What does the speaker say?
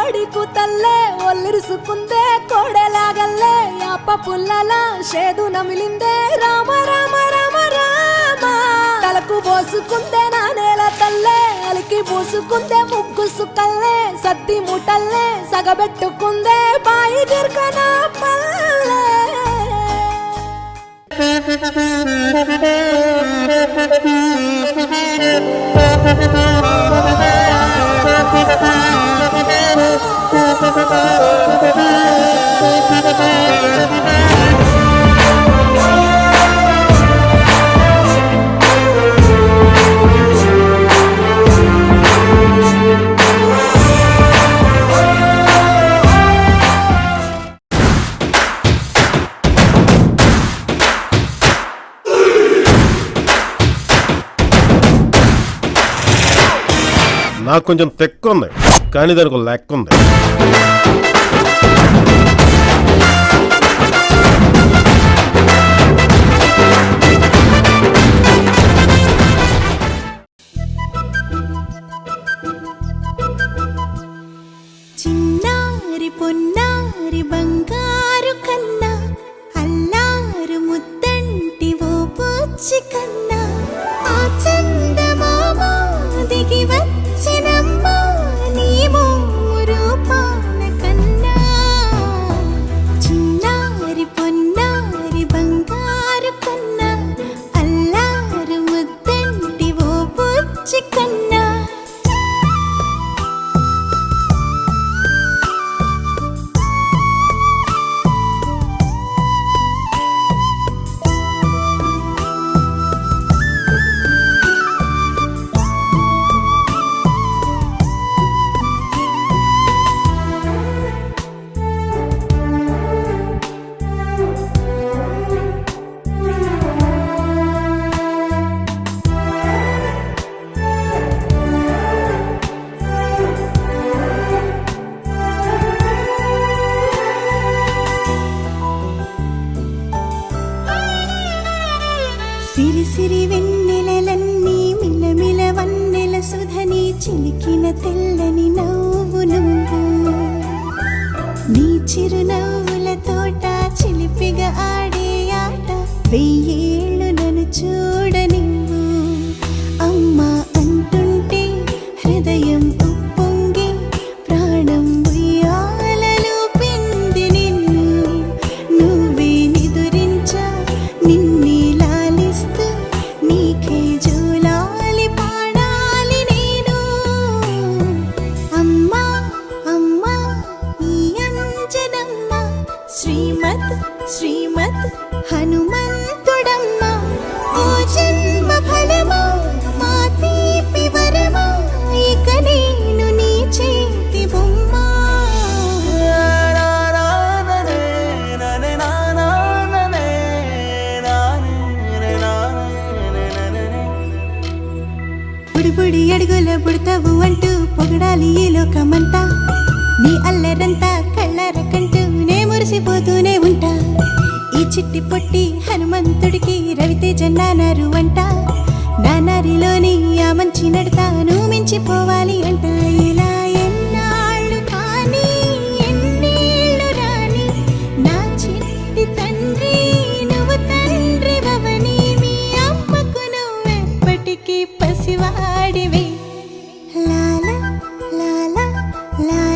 కోడి కూతల్లే ఒల్లిరుసుకుందే కోడెలాగల్లే యాప పుల్లల షేదు నమిలిందే రామ రామ రామ రామ తలకు పోసుకుందే నా నేల తల్లే అలికి పూసుకుందే ముగ్గు సుక్కల్లే సద్ది ముటల్లే సగబెట్టుకుందే బాయి గిర్కన పల్లె నాకు కొంచెం తెక్కు ఉంది, కానీ దానికి లెక్క ఉంది. చిన్నారి పొన్నారి బంగారు కన్నా అల్లారు ముద్దంటి ఓ పూచి కన్నా ఆ చందమామ దిగి వచ్చినమ్మా నీ రూపాల కన్నా చిన్నారి పొన్నారి బంగారు కన్నా అల్లారు ముద్దంటి ఓ పూచి కన్నా సిరి సిరి వెన్నెలలన్నీ మిలమిల వన్నెల సుధని చిలికిన తెల్లని నవ్వు నువ్వు నీ చిరునవ్వుల తోట చిలిపిగా ఆడే ఆట వెయ్యేళ్ళు నన్ను చూడ నువ్వు అమ్మా అంటుంటే హృదయం ఉప్పొంగి ప్రాణం ఉయ్యాలలో పిండి నిన్ను నువ్వే నిదురించా నిన్నే నీకే జోలాలి పాడాలి నేను అమ్మా అమ్మా ఈ అంజనమ్మ శ్రీమత్ శ్రీమత్ హనుమంతుడమ్మ ఓ జన్మ ఫలమా మా తీపి వరమా ఇక నేను నీ చేతి బొమ్మ బుడి అడుగుల బుడతావు అంటూ పొగడాలి ఈ లోకమంతా నీ అల్లరంతా కళ్ళరకంటూ నే మురిసిపోతూనే ఉంటా ఈ చిట్టి పొట్టి హనుమంతుడికి రవితేజ నానారు అంట నానారిలోని ఆ మంచి నడతాను మించిపోవాలి అంట ఇలా ఎన్నాళ్ళు కానీ ఎన్నేళ్ళు రాని నా చిట్టి తండ్రి నువ్వు తండ్రి భవని మీ అమ్మకు నువ్వెప్పటికీ పసివాడివి లాలా లాలా లాలా